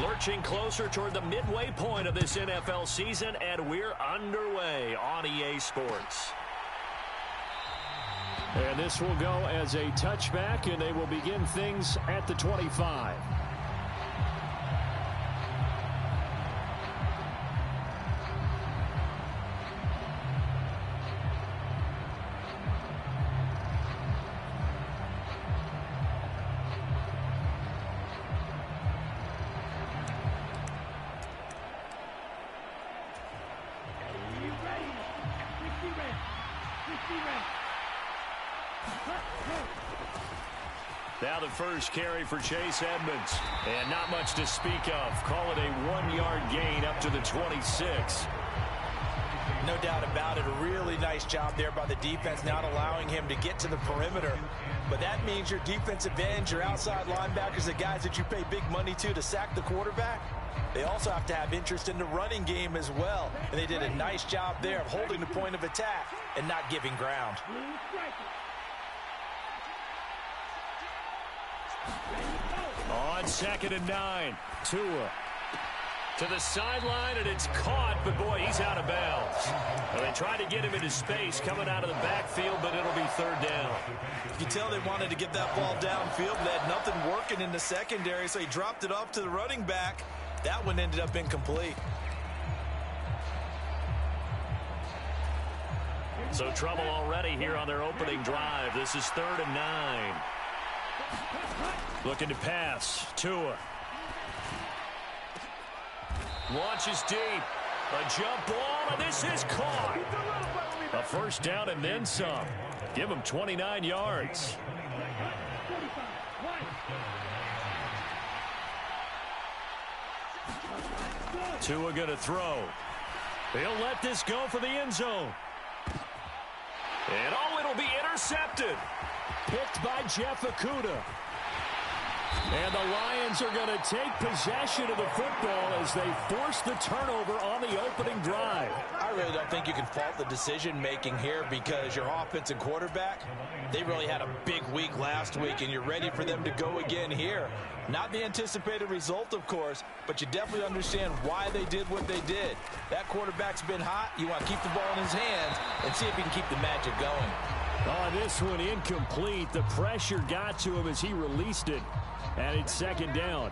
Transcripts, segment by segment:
Marching closer toward the midway point of this NFL season, and we're underway on EA Sports. And this will go as a touchback, and they will begin things at the 25. Now the first carry for Chase Edmonds. And not much to speak of. Call it a 1-yard gain up to the 26. No doubt about it. A really nice job there by the defense, not allowing him to get to the perimeter. But that means your defensive ends, your outside linebackers, the guys that you pay big money to sack the quarterback, they also have to have interest in the running game as well. And they did a nice job there of holding the point of attack and not giving ground. On 2nd and 9, Tua to the sideline, and it's caught, but boy, he's out of bounds. Well, they tried to get him into space coming out of the backfield, but it'll be 3rd down. You can tell they wanted to get that ball downfield, but they had nothing working in the secondary, so he dropped it off to the running back. That one ended up incomplete. So trouble already here on their opening drive. This is 3rd and 9. Looking to pass. Tua. Launches deep. A jump ball, and this is caught. A 1st down and then some. Give him 29 yards. Tua going to throw. He'll let this go for the end zone. And it'll be intercepted. Picked by Jeff Okudah. And the Lions are going to take possession of the football as they force the turnover on the opening drive. I really don't think you can fault the decision-making here because your offense and quarterback, they really had a big week last week, and you're ready for them to go again here. Not the anticipated result, of course, but you definitely understand why they did what they did. That quarterback's been hot. You want to keep the ball in his hands and see if he can keep the magic going. Oh, this one incomplete. The pressure got to him as he released it. And it's 2nd down.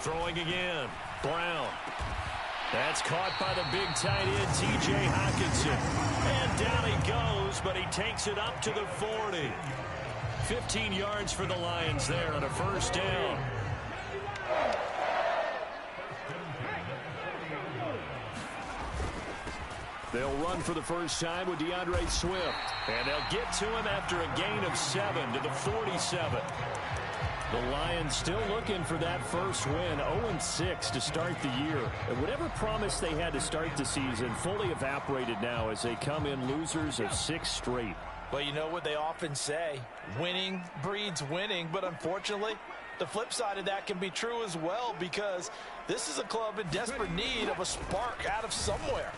Throwing again. Brown. That's caught by the big tight end, T.J. Hockenson. And down he goes, but he takes it up to the 40. 15 yards for the Lions there on a 1st down. They'll run for the first time with DeAndre Swift. And they'll get to him after a gain of 7 to the 47. The Lions still looking for that first win, 0-6 to start the year. And whatever promise they had to start the season fully evaporated now as they come in losers of 6 straight. Well, you know what they often say, winning breeds winning, but unfortunately, the flip side of that can be true as well because this is a club in desperate need of a spark out of somewhere.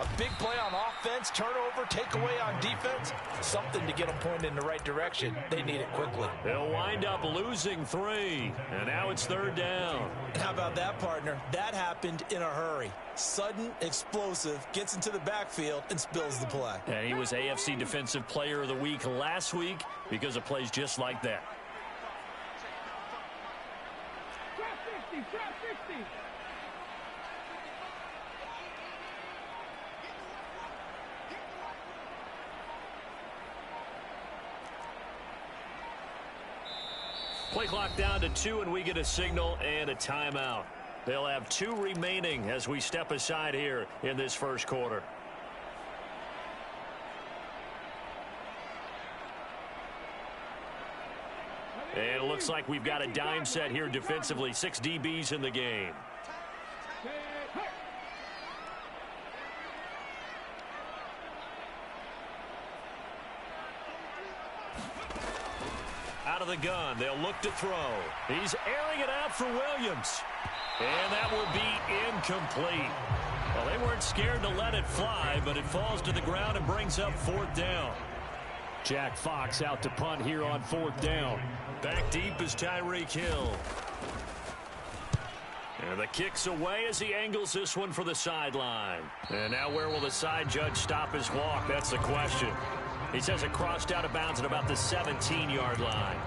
A big play on offense, turnover, takeaway on defense, something to get them pointed in the right direction. They need it quickly. They'll wind up losing 3, and now it's 3rd down. How about that, partner? That happened in a hurry. Sudden, explosive, gets into the backfield, and spills the play. And he was AFC Defensive Player of the Week last week because of plays just like that. Play clock down to 2, and we get a signal and a timeout. They'll have 2 remaining as we step aside here in this first quarter. And it looks like we've got a dime set here defensively. 6 DBs in the game. Out of the gun, they'll look to throw. He's airing it out for Williams. And that will be incomplete. Well, they weren't scared to let it fly, but it falls to the ground and brings up 4th down. Jack Fox out to punt here on 4th down. Back deep is Tyreek Hill. And the kick's away as he angles this one for the sideline. And now where will the side judge stop his walk? That's the question. He says it crossed out of bounds at about the 17-yard line.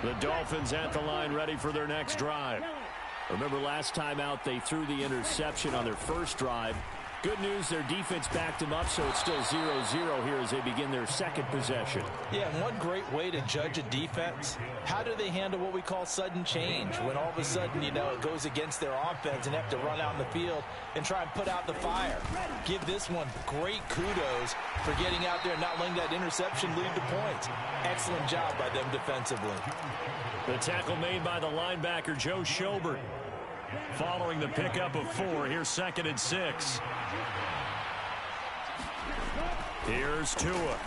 The Dolphins at the line ready for their next drive. Remember last time out they threw the interception on their first drive. Good news, their defense backed them up, so it's still 0-0 here as they begin their second possession. Yeah, and one great way to judge a defense, how do they handle what we call sudden change? When all of a sudden, you know, it goes against their offense and have to run out in the field and try and put out the fire. Give this one great kudos for getting out there and not letting that interception lead to points. Excellent job by them defensively. The tackle made by the linebacker, Joe Schobert. Following the pickup of 4, here's 2nd and 6. Here's Tua.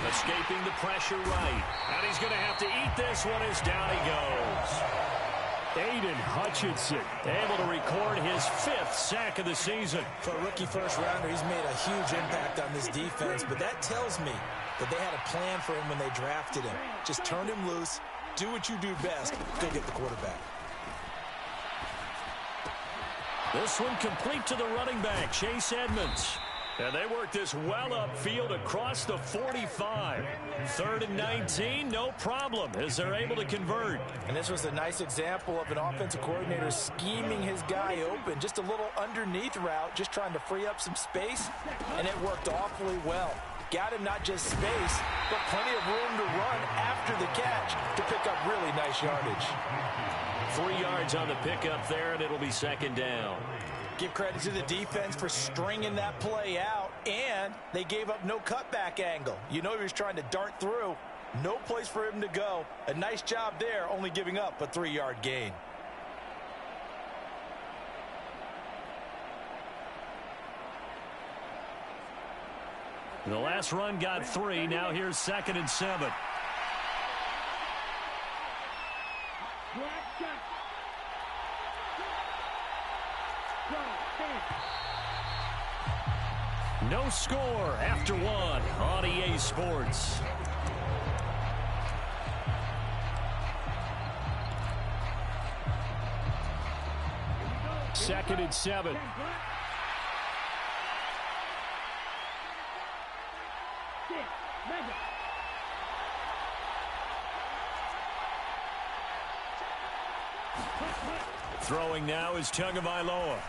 Escaping the pressure right. And he's going to have to eat this one as down he goes. Aiden Hutchinson Able to record his 5th sack of the season. For a rookie first-rounder, he's made a huge impact on this defense, but that tells me that they had a plan for him when they drafted him. Just turn him loose, do what you do best, go get the quarterback. This one complete to the running back, Chase Edmonds. And they work this well upfield across the 45. 3rd and 19, no problem, as they're able to convert. And this was a nice example of an offensive coordinator scheming his guy open. Just a little underneath route, just trying to free up some space, and it worked awfully well. Got him not just space, but plenty of room to run after the catch to pick up really nice yardage. 3 yards on the pickup there, and it'll be 2nd down. Give credit to the defense for stringing that play out, and they gave up no cutback angle. You know he was trying to dart through. No place for him to go. A nice job there, only giving up a 3-yard gain. The last run got 3. Now here's 2nd and 7. No score after 1 on EA Sports. Second and 7. Throwing now is Tagovailoa.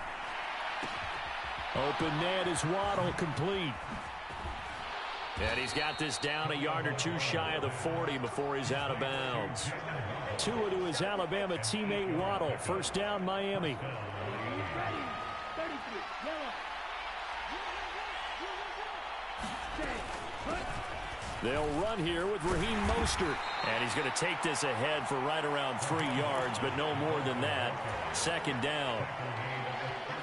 Open net is Waddle, complete. And he's got this down a yard or 2 shy of the 40 before he's out of bounds. Tua to his Alabama teammate Waddle. 1st down, Miami. They'll run here with Raheem Mostert. And he's going to take this ahead for right around 3 yards, but no more than that. 2nd down.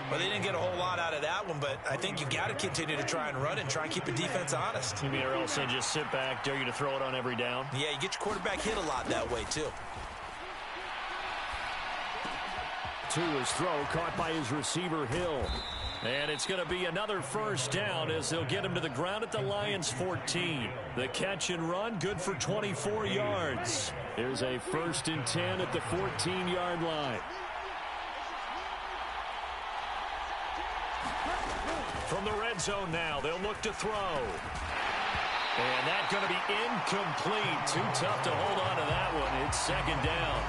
Well, they didn't get a whole lot out of that one, but I think you got to continue to try and run it and try and keep the defense honest. You mean or else they just sit back, dare you to throw it on every down? Yeah, you get your quarterback hit a lot that way, too. Tua's throw caught by his receiver, Hill. And it's going to be another 1st down as they'll get him to the ground at the Lions' 14. The catch and run, good for 24 yards. Here's a 1st and 10 at the 14-yard line. From the red zone now, they'll look to throw. And that's going to be incomplete. Too tough to hold on to that one. It's 2nd down.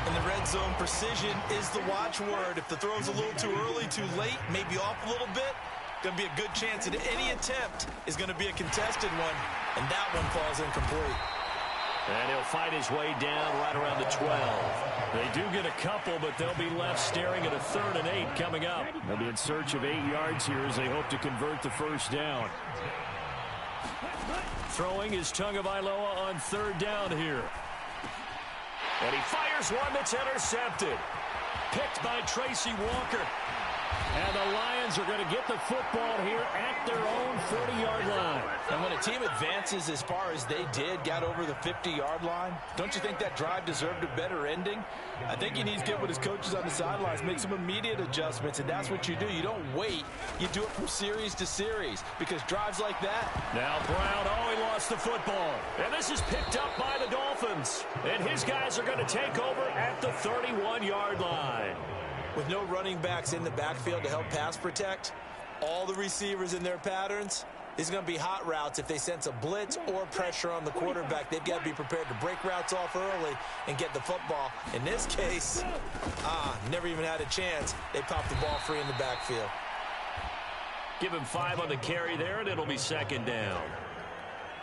In the red zone, precision is the watchword. If the throw's a little too early, too late, maybe off a little bit, going to be a good chance that any attempt is going to be a contested one, and that one falls incomplete. And he'll fight his way down right around the 12. They do get a couple, but they'll be left staring at a 3rd and 8 coming up. They'll be in search of 8 yards here as they hope to convert the 1st down. Throwing is Tagovailoa on 3rd down here. And he fires one that's intercepted. Picked by Tracy Walker. And the Lions Lions are going to get the football here at their own 40-yard line. And when a team advances as far as they did, got over the 50-yard line, don't you think that drive deserved a better ending? I think he needs to get with his coaches on the sidelines, make some immediate adjustments, and that's what you do. You don't wait. You do it from series to series, because drives like that. Now Brown, he lost the football. And this is picked up by the Dolphins. And his guys are going to take over at the 31-yard line. With no running backs in the backfield to help pass protect, all the receivers in their patterns, these are going to be hot routes. If they sense a blitz or pressure on the quarterback, they've got to be prepared to break routes off early and get the football. In this case, never even had a chance. They popped the ball free in the backfield. Give him 5 on the carry there, and it'll be second down.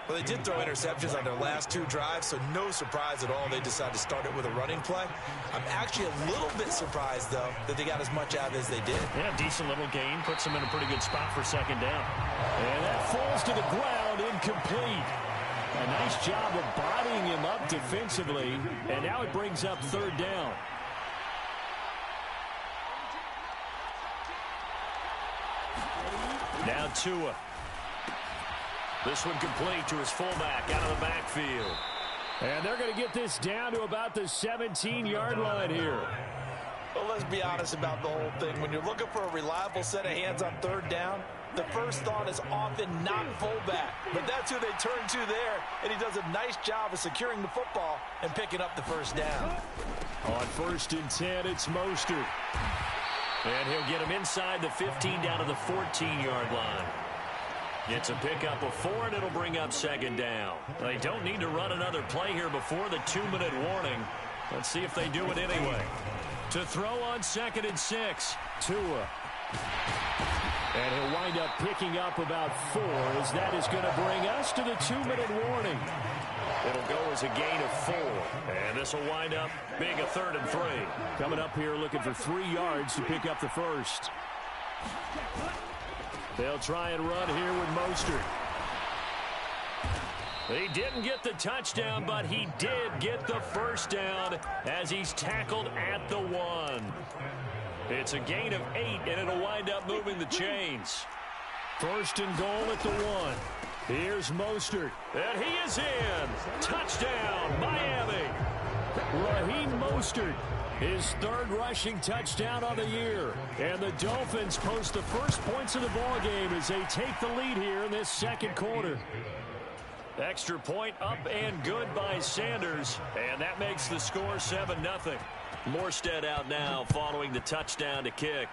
Well, they did throw interceptions on their last 2 drives, so no surprise at all they decided to start it with a running play. I'm actually a little bit surprised, though, that they got as much out of it as they did. Yeah, decent little gain. Puts them in a pretty good spot for second down. And that falls to the ground, incomplete. A nice job of bodying him up defensively, and now it brings up third down. Now Tua. This one complete to his fullback out of the backfield. And they're going to get this down to about the 17-yard line here. Well, let's be honest about the whole thing. When you're looking for a reliable set of hands on third down, the first thought is often not fullback. But that's who they turn to there, and he does a nice job of securing the football and picking up the first down. On 1st and 10, it's Mostert. And he'll get him inside the 15 down to the 14-yard line. It's a pickup of 4, and it'll bring up second down. They don't need to run another play here before the 2-minute warning. Let's see if they do it anyway. To throw on 2nd and 6, Tua. And he'll wind up picking up about 4, as that is going to bring us to the 2-minute warning. It'll go as a gain of 4. And this will wind up being a 3rd and 3. Coming up here looking for 3 yards to pick up the first. They'll try and run here with Mostert. He didn't get the touchdown, but he did get the first down as he's tackled at the 1. It's a gain of 8, and it'll wind up moving the chains. 1st and goal at the 1. Here's Mostert. And he is in. Touchdown, Miami. Raheem Mostert, his 3rd rushing touchdown of the year. And the Dolphins post the first points of the ball game as they take the lead here in this 2nd quarter. Extra point up and good by Sanders. And that makes the score 7-0. Morstead out now following the touchdown to kick.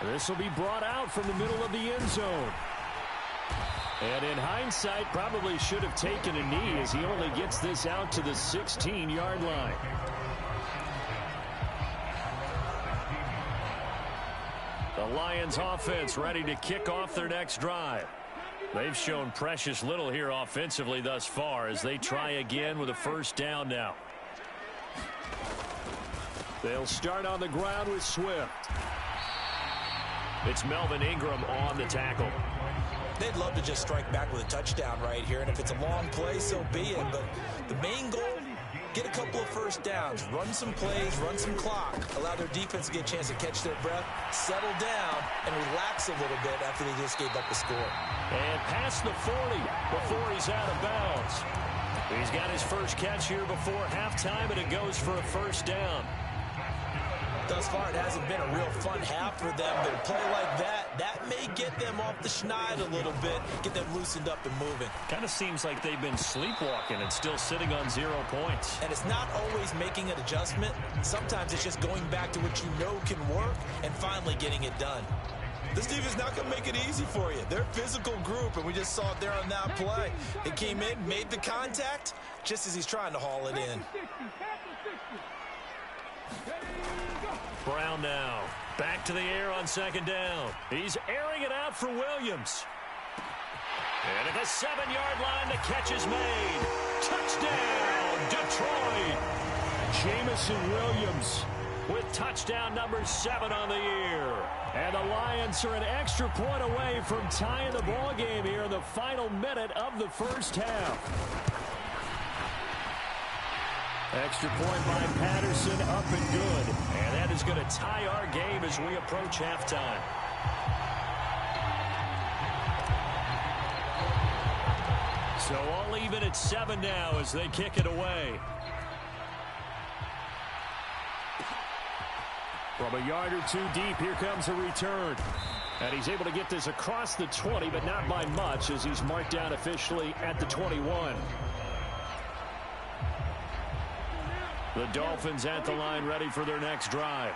This will be brought out from the middle of the end zone. And in hindsight, probably should have taken a knee as he only gets this out to the 16-yard line. The Lions offense ready to kick off their next drive. They've shown precious little here offensively thus far as they try again with a first down now. They'll start on the ground with Swift. It's Melvin Ingram on the tackle. They'd love to just strike back with a touchdown right here, and if it's a long play, so be it. But the main goal, get a couple of first downs, run some plays, run some clock, allow their defense to get a chance to catch their breath, settle down, and relax a little bit after they just gave up the score. And past the 40 before he's out of bounds. He's got his first catch here before halftime, and it goes for a first down. Thus far, it hasn't been a real fun half for them, but a play like that may get them off the schneid a little bit, get them loosened up and moving. Kind of seems like they've been sleepwalking and still sitting on 0 points. And it's not always making an adjustment. Sometimes it's just going back to what you know can work and finally getting it done. This team is not going to make it easy for you. They're a physical group, and we just saw it there on that play. He came in, made the contact, just as he's trying to haul it in. Brown now back to the air on second down. He's airing it out for Williams. And at the 7-yard line, the catch is made. Touchdown, Detroit. Jameson Williams with touchdown number 7 on the year. And the Lions are an extra point away from tying the ball game here in the final minute of the first half. Extra point by Patterson, up and good. And that is going to tie our game as we approach halftime. So all even at 7 now as they kick it away. From a yard or two deep, here comes a return. And he's able to get this across the 20, but not by much as he's marked down officially at the 21. The Dolphins at the line ready for their next drive.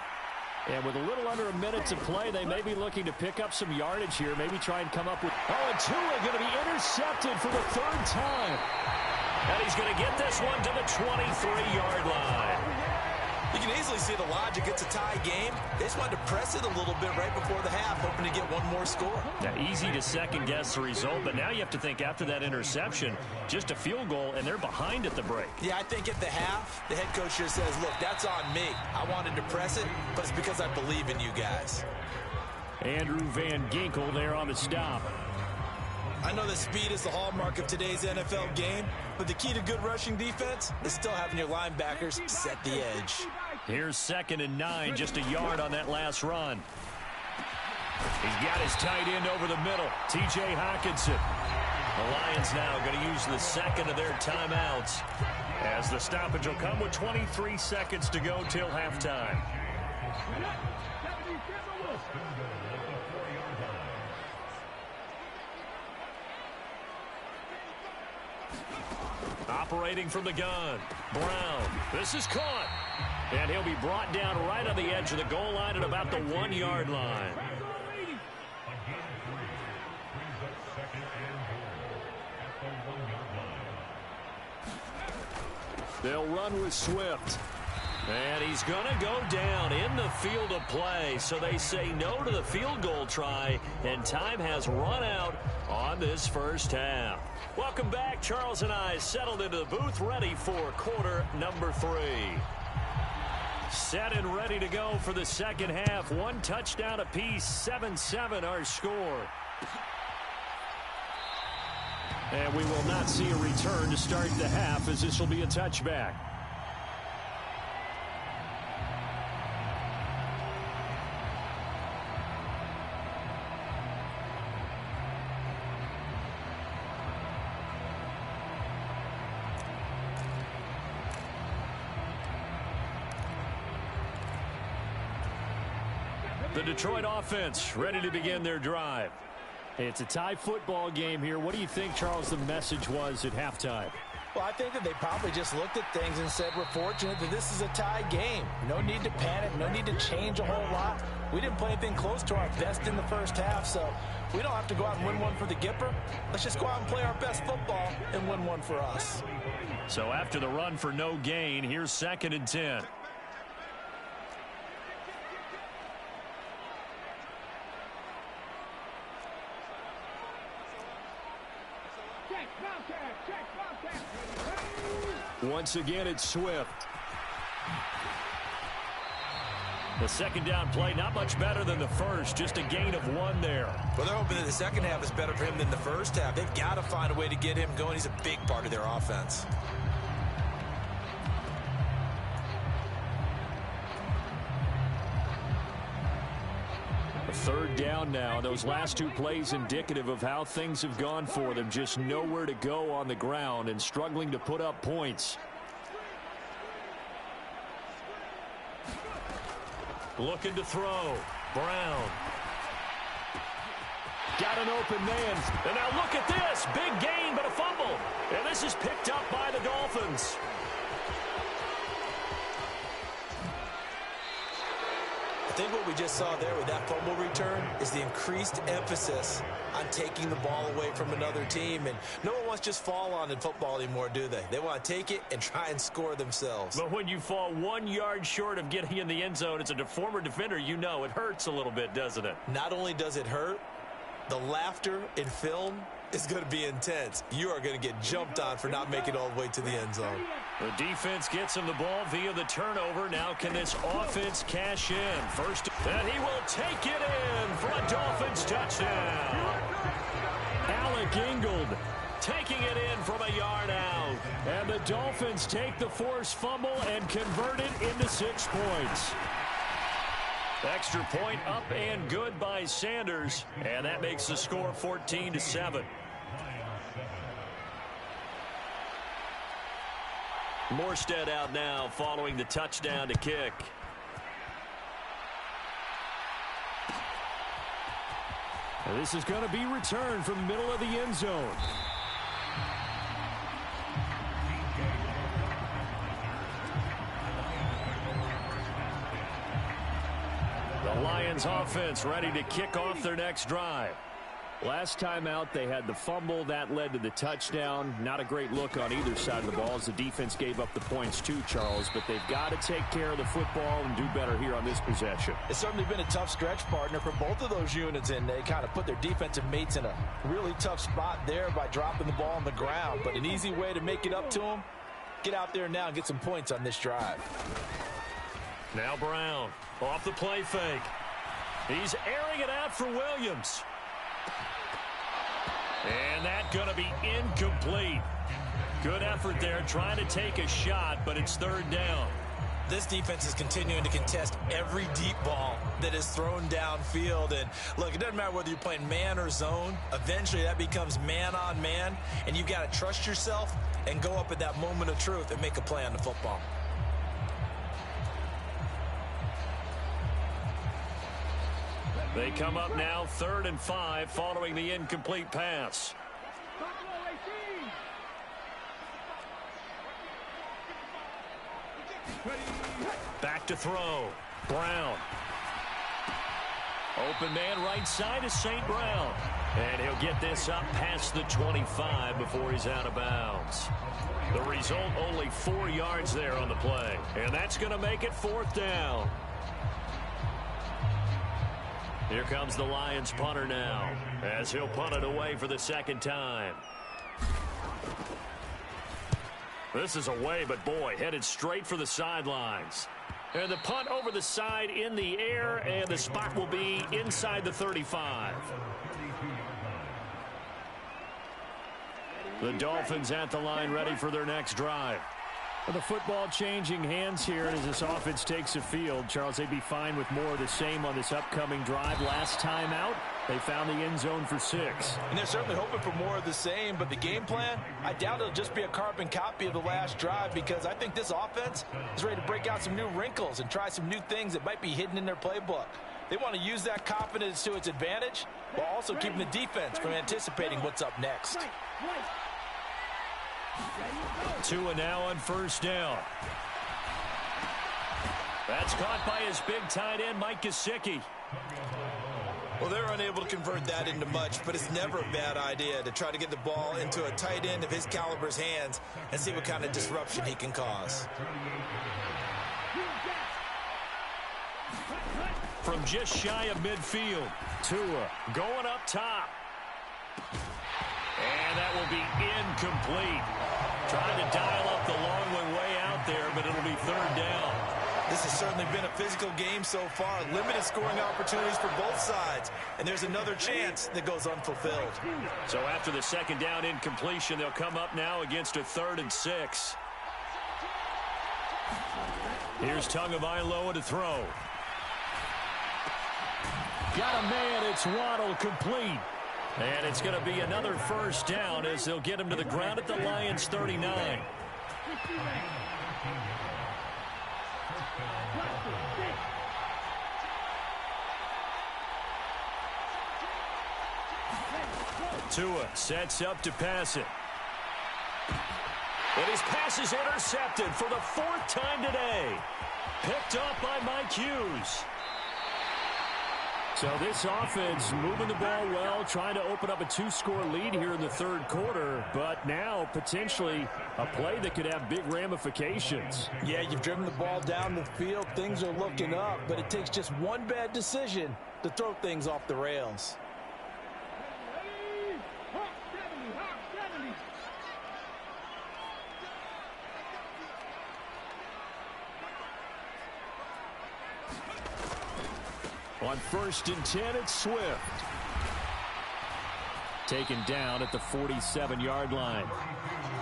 And with a little under a minute to play, they may be looking to pick up some yardage here, maybe try and come up with... Oh, and Tua going to be intercepted for the 3rd time. And he's going to get this one to the 23-yard line. You can easily see the logic. It's a tie game. They just wanted to press it a little bit right before the half, hoping to get one more score. Now, easy to second-guess the result, but now you have to think after that interception, just a field goal, and they're behind at the break. Yeah, I think at the half, the head coach just says, look, that's on me. I wanted to press it, but it's because I believe in you guys. Andrew Van Ginkel there on the stop. I know that speed is the hallmark of today's NFL game, but the key to good rushing defense is still having your linebackers set the edge. Here's 2nd and 9, just a yard on that last run. He's got his tight end over the middle, T.J. Hockenson. The Lions now going to use the 2nd of their timeouts as the stoppage will come with 23 seconds to go till halftime. Operating from the gun, Brown. This is caught. And he'll be brought down right on the edge of the goal line at about the 1-yard line. They'll run with Swift. And he's going to go down in the field of play. So they say no to the field goal try, and time has run out on this first half. Welcome back. Charles and I settled into the booth, ready for quarter number 3. Set and ready to go for the second half. 1 touchdown apiece, 7-7 our score. And we will not see a return to start the half, as this will be a touchback. The Detroit offense ready to begin their drive. It's a tie football game here. What do you think, Charles, the message was at halftime? Well, I think that they probably just looked at things and said, we're fortunate that this is a tie game. No need to panic. No need to change a whole lot. We didn't play anything close to our best in the first half, so we don't have to go out and win one for the Gipper. Let's just go out and play our best football and win one for us. So after the run for no gain, here's 2nd and 10. Once again, it's Swift. The second down play, not much better than the first, just a gain of 1 there. Well, they're hoping that the second half is better for him than the first half. They've got to find a way to get him going. He's a big part of their offense. A 3rd down now. Those last 2 plays indicative of how things have gone for them. Just nowhere to go on the ground and struggling to put up points. Looking to throw. Brown. Got an open man. And now look at this. Big gain, but a fumble. And this is picked up by the Dolphins. I think what we just saw there with that fumble return is the increased emphasis on taking the ball away from another team. And no one wants to just fall on in football anymore, do they? They want to take it and try and score themselves. But when you fall 1 yard short of getting in the end zone as a former defender, you know it hurts a little bit, doesn't it? Not only does it hurt, the laughter in film is going to be intense. You are going to get jumped on for not making it all the way to the end zone. The defense gets him the ball via the turnover. Now can this offense cash in? First, and he will take it in for a Dolphins touchdown. Alec Ingold taking it in from a yard out. And the Dolphins take the forced fumble and convert it into 6 points. Extra point up and good by Sanders, and that makes the score 14-7. Morstead out now following the touchdown to kick. And this is going to be returned from the middle of the end zone. The Lions offense ready to kick off their next drive. Last time out, they had the fumble. That led to the touchdown. Not a great look on either side of the ball as the defense gave up the points too, Charles. But they've got to take care of the football and do better here on this possession. It's certainly been a tough stretch, partner, for both of those units, and they kind of put their defensive mates in a really tough spot there by dropping the ball on the ground. But an easy way to make it up to them, get out there now and get some points on this drive. Now Brown off the play fake. He's airing it out for Williams. And that's going to be incomplete. Good effort there trying to take a shot, but it's third down. This defense is continuing to contest every deep ball that is thrown downfield. And look, it doesn't matter whether you're playing man or zone. Eventually that becomes man on man, and you've got to trust yourself and go up at that moment of truth and make a play on the football. They come up now 3rd and 5 following the incomplete pass. Back to throw. Brown. Open man right side is St. Brown. And he'll get this up past the 25 before he's out of bounds. The result, only 4 yards there on the play. And that's going to make it 4th down. Here comes the Lions punter now, as he'll punt it away for the second time. This is away, but boy, headed straight for the sidelines. And the punt over the side in the air, and the spot will be inside the 35. The Dolphins at the line ready for their next drive. The football changing hands here as this offense takes the field. Charles, they'd be fine with more of the same on this upcoming drive. Last time out, they found the end zone for 6. And they're certainly hoping for more of the same, but the game plan, I doubt it'll just be a carbon copy of the last drive, because I think this offense is ready to break out some new wrinkles and try some new things that might be hidden in their playbook. They want to use that confidence to its advantage while also keeping the defense from anticipating what's up next. Tua now on 1st down. That's caught by his big tight end, Mike Gesicki. Well, they're unable to convert that into much, but it's never a bad idea to try to get the ball into a tight end of his caliber's hands and see what kind of disruption he can cause. From just shy of midfield, Tua going up top. And that will be incomplete. Trying to dial up the long way out there, but it'll be 3rd down. This has certainly been a physical game so far. Limited scoring opportunities for both sides. And there's another chance that goes unfulfilled. So after the 2nd down incompletion, they'll come up now against a 3rd and 6. Here's Tagovailoa to throw. Got a man, it's Waddle, complete. And it's going to be another 1st down as they'll get him to the ground at the Lions 39. Tua sets up to pass it. And his pass is intercepted for the 4th time today. Picked up by Mike Hughes. So this offense moving the ball well, trying to open up a 2-score lead here in the 3rd quarter, but now potentially a play that could have big ramifications. Yeah, you've driven the ball down the field. Things are looking up, but it takes just one bad decision to throw things off the rails. On 1st and 10, it's Swift. Taken down at the 47-yard line.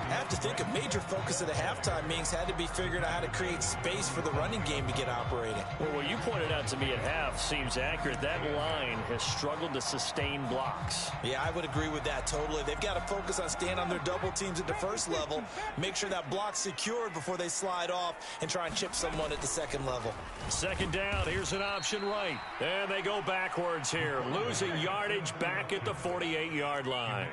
I have to think a major focus of the halftime meetings had to be figuring out how to create space for the running game to get operating. Well, what you pointed out to me at half seems accurate. That line has struggled to sustain blocks. Yeah, I would agree with that totally. They've got to focus on staying on their double teams at the first level, make sure that block's secured before they slide off and try and chip someone at the second level. Second down, here's an option right. And they go backwards here, losing yardage back at the 48-yard line.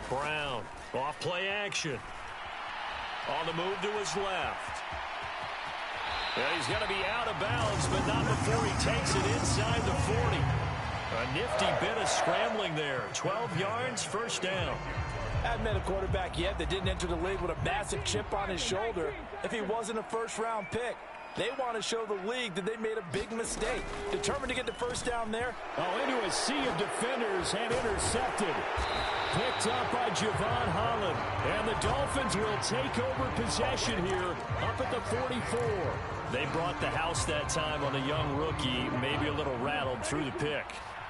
Brown, off play action. On the move to his left. Yeah, he's going to be out of bounds, but not before he takes it inside the 40. A nifty bit of scrambling there. 12 yards, first down. Hadn't met a quarterback yet that didn't enter the league with a massive chip on his shoulder if he wasn't a first-round pick. They want to show the league that they made a big mistake. Determined to get the first down there. Oh, into a sea of defenders and intercepted. Picked up by Javon Holland. And the Dolphins will take over possession here up at the 44. They brought the house that time on a young rookie, maybe a little rattled through the pick.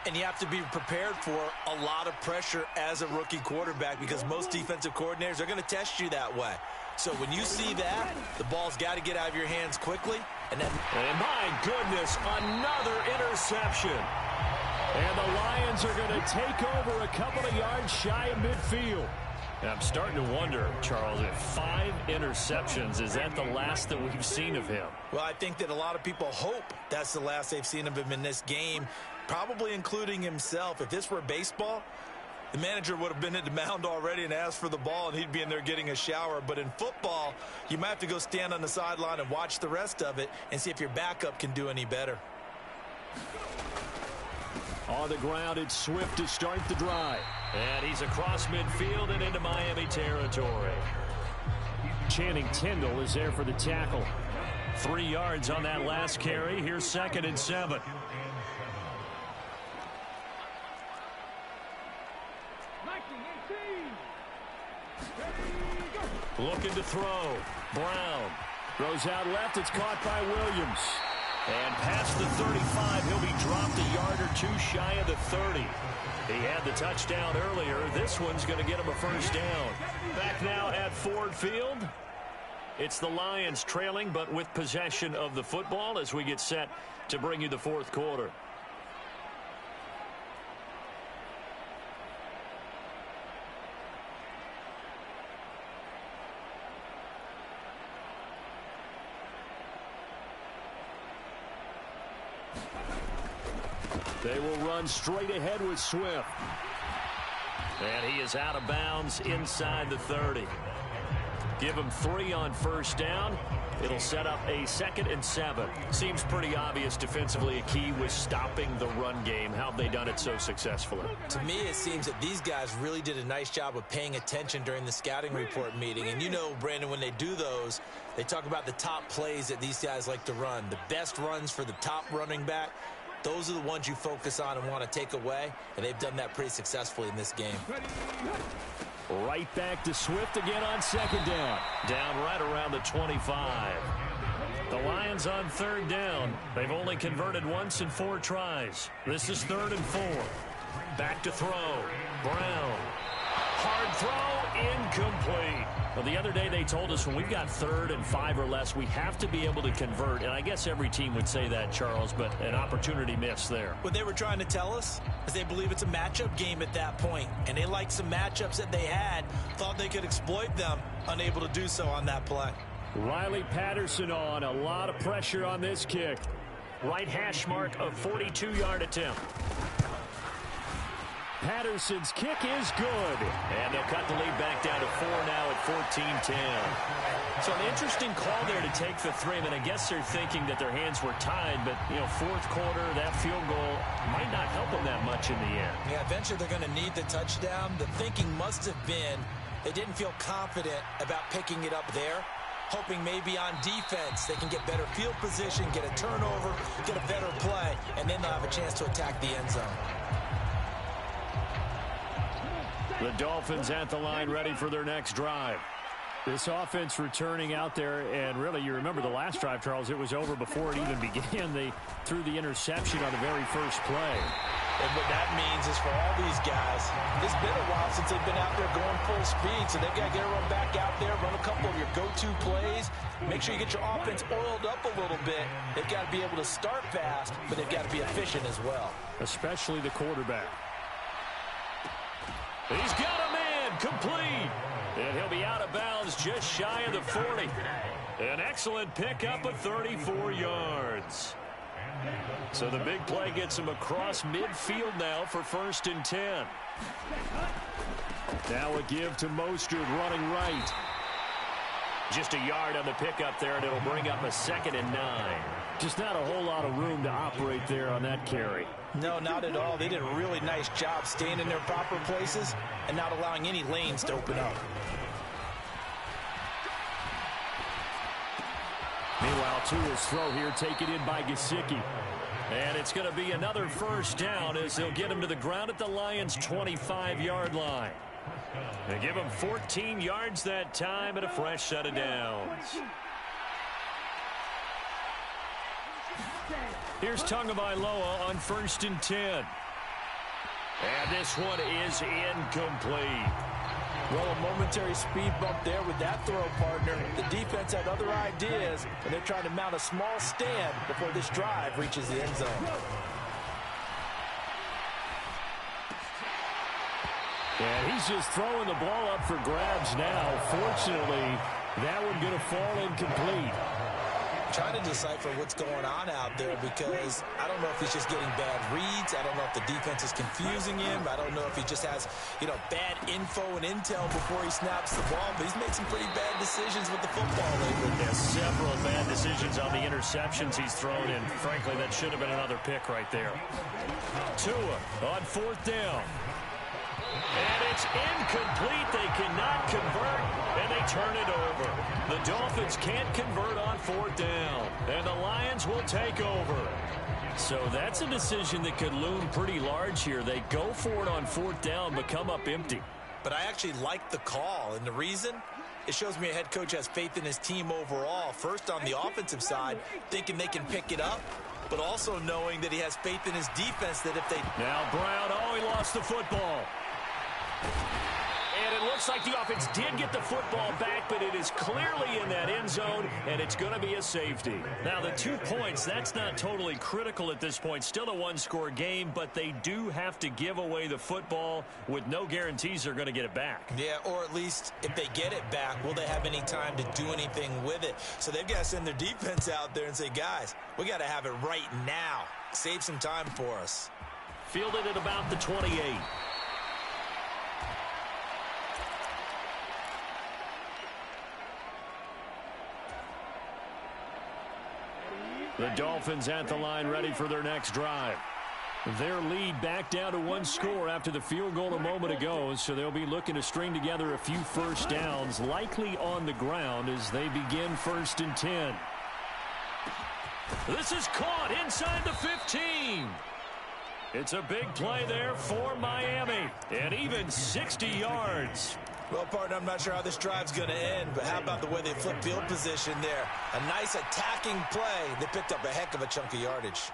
And you have to be prepared for a lot of pressure as a rookie quarterback because most defensive coordinators are going to test you that way. So when you see that, the ball's got to get out of your hands quickly. And my goodness, another interception. And the Lions are going to take over a couple of yards shy of midfield. I'm starting to wonder, Charles, if 5 interceptions, is that the last that we've seen of him? Well, I think that a lot of people hope that's the last they've seen of him in this game, probably including himself. If this were baseball, the manager would have been at the mound already and asked for the ball, and he'd be in there getting a shower. But in football, you might have to go stand on the sideline and watch the rest of it and see if your backup can do any better. On the ground, it's Swift to start the drive. And he's across midfield and into Miami territory. Channing Tindall is there for the tackle. 3 yards on that last carry. Here's 2nd and 7. Looking to throw. Brown throws out left. It's caught by Williams. And past the 35, he'll be dropped a yard or 2 shy of the 30. He had the touchdown earlier. This one's going to get him a first down. Back now at Ford Field. It's the Lions trailing, but with possession of the football as we get set to bring you the fourth quarter. They will run straight ahead with Swift. And he is out of bounds inside the 30. Give him 3 on first down. It'll set up a 2nd and 7. Seems pretty obvious defensively a key was stopping the run game. How have they done it so successfully? To me, it seems that these guys really did a nice job of paying attention during the scouting report meeting. And you know, Brandon, when they do those, they talk about the top plays that these guys like to run. The best runs for the top running back. Those are the ones you focus on and want to take away, and they've done that pretty successfully in this game. Right back to Swift again on 2nd down. Down right around the 25. The Lions on 3rd down. They've only converted once in 4 tries. This is 3rd and 4. Back to throw. Brown. Hard throw, incomplete. Well, the other day they told us when we've got 3rd and 5 or less, we have to be able to convert. And I guess every team would say that, Charles, but an opportunity missed there. What they were trying to tell us is they believe it's a matchup game at that point. And they liked some matchups that they had, thought they could exploit them, unable to do so on that play. Riley Patterson on. A lot of pressure on this kick. Right hash mark of 42-yard attempt. Patterson's kick is good. And they'll cut the lead back down to 4 now at 14-10. So an interesting call there to take the 3. I mean, I guess they're thinking that their hands were tied, but, you know, 4th quarter, that field goal might not help them that much in the end. Yeah, eventually they're going to need the touchdown. The thinking must have been they didn't feel confident about picking it up there, hoping maybe on defense they can get better field position, get a turnover, get a better play, and then they'll have a chance to attack the end zone. The Dolphins at the line ready for their next drive. This offense returning out there, and really, you remember the last drive, Charles, it was over before it even began. They threw the interception on the very first play. And what that means is for all these guys, it's been a while since they've been out there going full speed, so they've got to get everyone back out there, run a couple of your go-to plays, make sure you get your offense oiled up a little bit. They've got to be able to start fast, but they've got to be efficient as well. Especially the quarterback. He's got a man, complete. And he'll be out of bounds just shy of the 40. An excellent pickup of 34 yards. So the big play gets him across midfield now for 1st and 10. Now a give to Mostert running right. Just a yard on the pickup there, and it'll bring up a 2nd and 9. Just not a whole lot of room to operate there on that carry. No, not at all. They did a really nice job staying in their proper places and not allowing any lanes to open up. Meanwhile, Tua's throw here taken in by Gesicki. And it's going to be another 1st down as they'll get him to the ground at the Lions' 25-yard line. They give him 14 yards that time and a fresh set of downs. Here's Tagovailoa on 1st and 10. And this one is incomplete. Well, a momentary speed bump there with that throw, partner. The defense had other ideas, and they're trying to mount a small stand before this drive reaches the end zone. And he's just throwing the ball up for grabs now. Fortunately, that one going to fall incomplete. Trying to decipher what's going on out there because I don't know if he's just getting bad reads. I don't know if the defense is confusing him. I don't know if he just has, bad info and intel before he snaps the ball. But he's made some pretty bad decisions with the football lately. There's several bad decisions on the interceptions he's thrown in. Frankly, that should have been another pick right there. Tua on 4th down. And it's incomplete. They cannot convert, and they turn it over. The Dolphins can't convert on 4th down, and the Lions will take over. So that's a decision that could loom pretty large here. They go for it on 4th down, but come up empty. But I actually like the call, and the reason? It shows me a head coach has faith in his team overall. First, on the offensive side, thinking they can pick it up, but also knowing that he has faith in his defense that if they... Now Brown, he lost the football. And it looks like the offense did get the football back, but it is clearly in that end zone, and it's going to be a safety. Now, the 2 points, that's not totally critical at this point. Still a one-score game, but they do have to give away the football with no guarantees they're going to get it back. Yeah, or at least if they get it back, will they have any time to do anything with it? So they've got to send their defense out there and say, guys, we got to have it right now. Save some time for us. Fielded at about the 28. The Dolphins at the line ready for their next drive. Their lead back down to 1 score after the field goal a moment ago, so they'll be looking to string together a few 1st downs, likely on the ground as they begin 1st and 10. This is caught inside the 15. It's a big play there for Miami, and even 60 yards. Well, partner, I'm not sure how this drive's going to end, but how about the way they flip field position there? A nice attacking play. They picked up a heck of a chunk of yardage.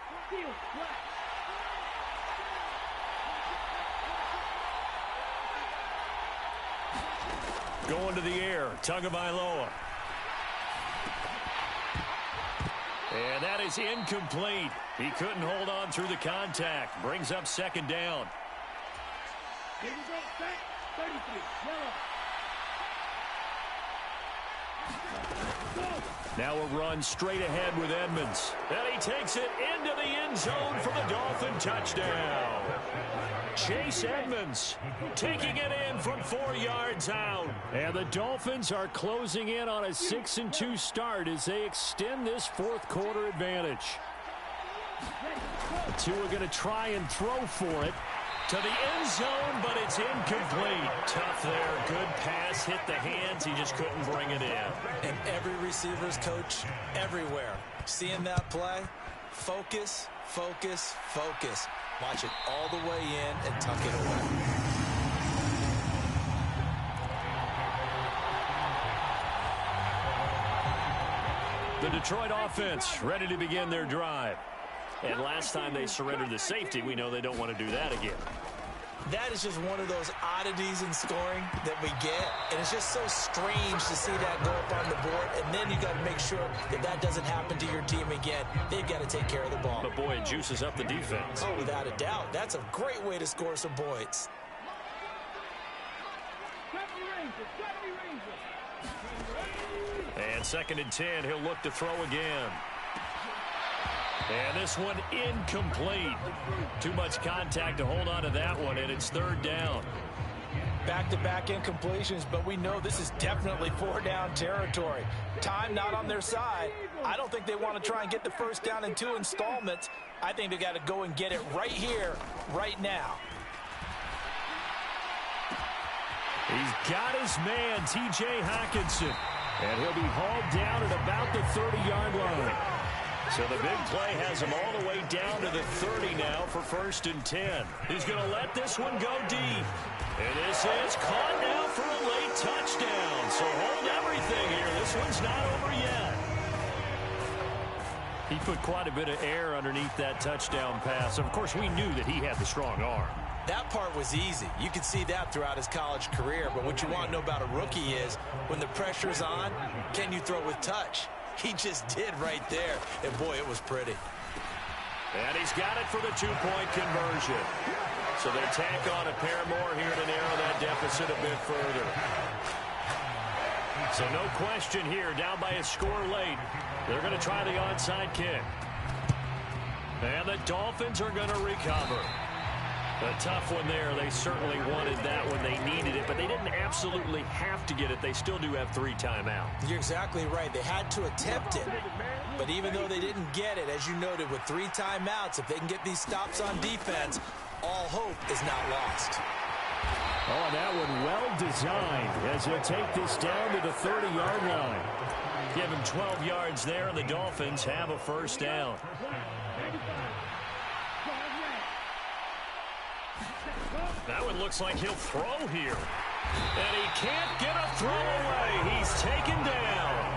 Going to the air, Tagovailoa. And that is incomplete. He couldn't hold on through the contact. Brings up 2nd down. Here we go, set, 33, Now a run straight ahead with Edmonds. And he takes it into the end zone for the Dolphin touchdown. Chase Edmonds taking it in from 4 yards out. And the Dolphins are closing in on a 6-2 start as they extend this 4th quarter advantage. Tua going to try and throw for it to the end zone, but it's incomplete. Tough there. Good pass. Hit the hands. He just couldn't bring it in. And every receiver's coach everywhere. Seeing that play, focus, focus, focus. Watch it all the way in and tuck it away. The Detroit offense ready to begin their drive. And last time they surrendered the safety, we know they don't want to do that again. That is just one of those oddities in scoring that we get, and it's just so strange to see that go up on the board, and then you got to make sure that that doesn't happen to your team again. They've got to take care of the ball. But boy, it juices up the defense. Oh, without a doubt. That's a great way to score some points. And 2nd and 10, he'll look to throw again. And this one incomplete. Too much contact to hold on to that one, and it's 3rd down. Back-to-back incompletions, but we know this is definitely 4-down territory. Time not on their side. I don't think they want to try and get the 1st down in 2 installments. I think they got to go and get it right here, right now. He's got his man, T.J. Hockenson. And he'll be hauled down at about the 30-yard line. So the big play has him all the way down to the 30 now for 1st and 10. He's going to let this one go deep. And this is caught now for a late touchdown. So hold everything here. This one's not over yet. He put quite a bit of air underneath that touchdown pass. Of course, we knew that he had the strong arm. That part was easy. You could see that throughout his college career. But what you want to know about a rookie is when the pressure's on, can you throw with touch? He just did right there. And, boy, it was pretty. And he's got it for the 2-point conversion. So they tack on a pair more here to narrow that deficit a bit further. So no question here, down by a score late. They're going to try the onside kick. And the Dolphins are going to recover. A tough one there. They certainly wanted that when they needed it, but they didn't absolutely have to get it. They still do have 3 timeouts. You're exactly right. They had to attempt it. But even though they didn't get it, as you noted, with 3 timeouts, if they can get these stops on defense, all hope is not lost. Oh, that one well designed as he'll take this down to the 30-yard line. Give him 12 yards there, and the Dolphins have a 1st down. That one looks like he'll throw here. And he can't get a throw away. He's taken down.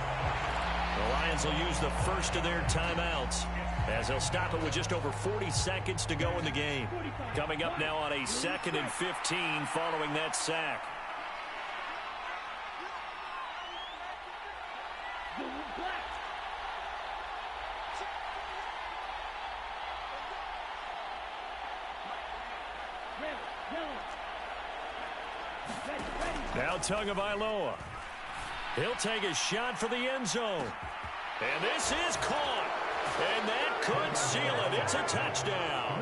The Lions will use the first of their timeouts as they'll stop it with just over 40 seconds to go in the game. Coming up now on a 2nd and 15 following that sack. Now Tagovailoa. He'll take a shot for the end zone. And this is caught. And that could seal it. It's a touchdown.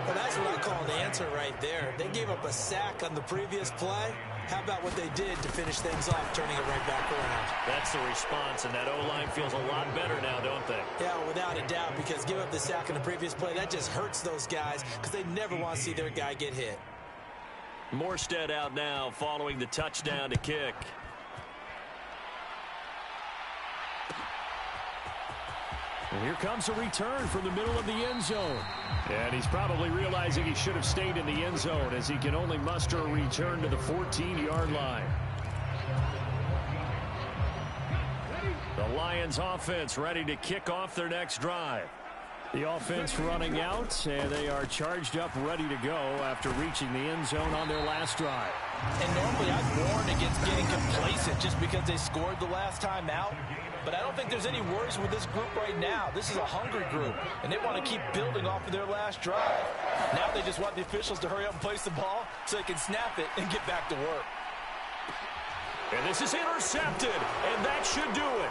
Well, that's what I call an answer right there. They gave up a sack on the previous play. How about what they did to finish things off, turning it right back around? That's the response, and that O-line feels a lot better now, don't they? Yeah, without a doubt, because give up the sack on the previous play, that just hurts those guys because they never want to see their guy get hit. Morstead out now following the touchdown to kick. And here comes a return from the middle of the end zone. And he's probably realizing he should have stayed in the end zone as he can only muster a return to the 14-yard line. The Lions offense ready to kick off their next drive. The offense running out, and they are charged up, ready to go after reaching the end zone on their last drive. And normally I'd warn against getting complacent just because they scored the last time out. But I don't think there's any worries with this group right now. This is a hungry group, and they want to keep building off of their last drive. Now they just want the officials to hurry up and place the ball so they can snap it and get back to work. And this is intercepted, and that should do it.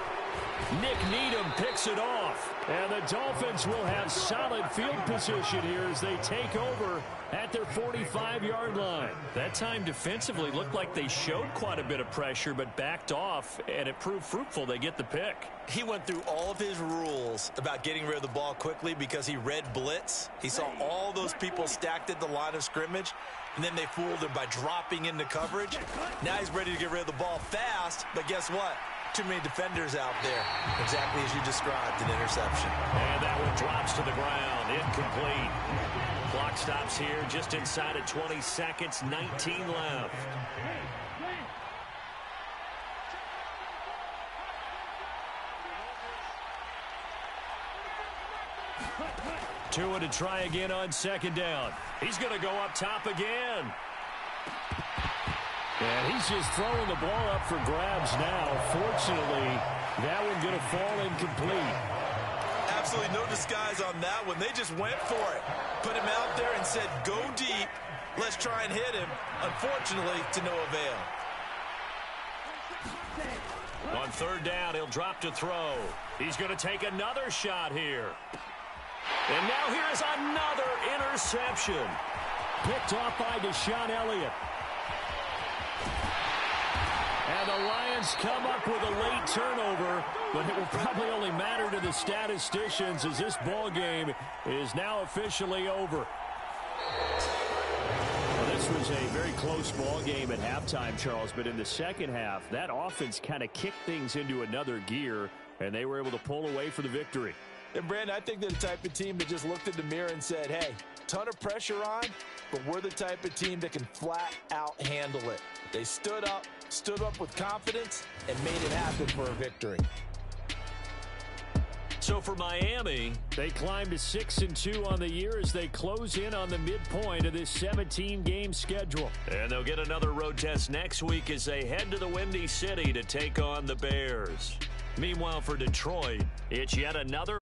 Nick Needham picks it off. And the Dolphins will have solid field position here as they take over at their 45-yard line. That time defensively looked like they showed quite a bit of pressure but backed off, and it proved fruitful. They get the pick. He went through all of his rules about getting rid of the ball quickly because he read blitz. He saw all those people stacked at the line of scrimmage, and then they fooled him by dropping into coverage. Now he's ready to get rid of the ball fast, but guess what? Too many defenders out there. Exactly as you described, an interception. And that one drops to the ground. Incomplete. Clock stops here just inside of 20 seconds. 19 left. Tua to try again on second down. He's going to go up top again. And he's just throwing the ball up for grabs now. Fortunately, that one going to fall incomplete. Absolutely no disguise on that one. They just went for it. Put him out there and said, go deep. Let's try and hit him. Unfortunately, to no avail. On third down, he'll drop to throw. He's going to take another shot here. And now here's another interception. Picked off by Deshaun Elliott. And the Lions come up with a late turnover, but it will probably only matter to the statisticians as this ball game is now officially over. Well, this was a very close ball game at halftime, Charles, but in the second half, that offense kind of kicked things into another gear, and they were able to pull away for the victory. And, Brandon, I think they're the type of team that just looked in the mirror and said, hey, ton of pressure on, but we're the type of team that can flat out handle it. They stood up with confidence, and made it happen for a victory. So for Miami, they climb to 6-2 on the year as they close in on the midpoint of this 17-game schedule. And they'll get another road test next week as they head to the Windy City to take on the Bears. Meanwhile, for Detroit, it's yet another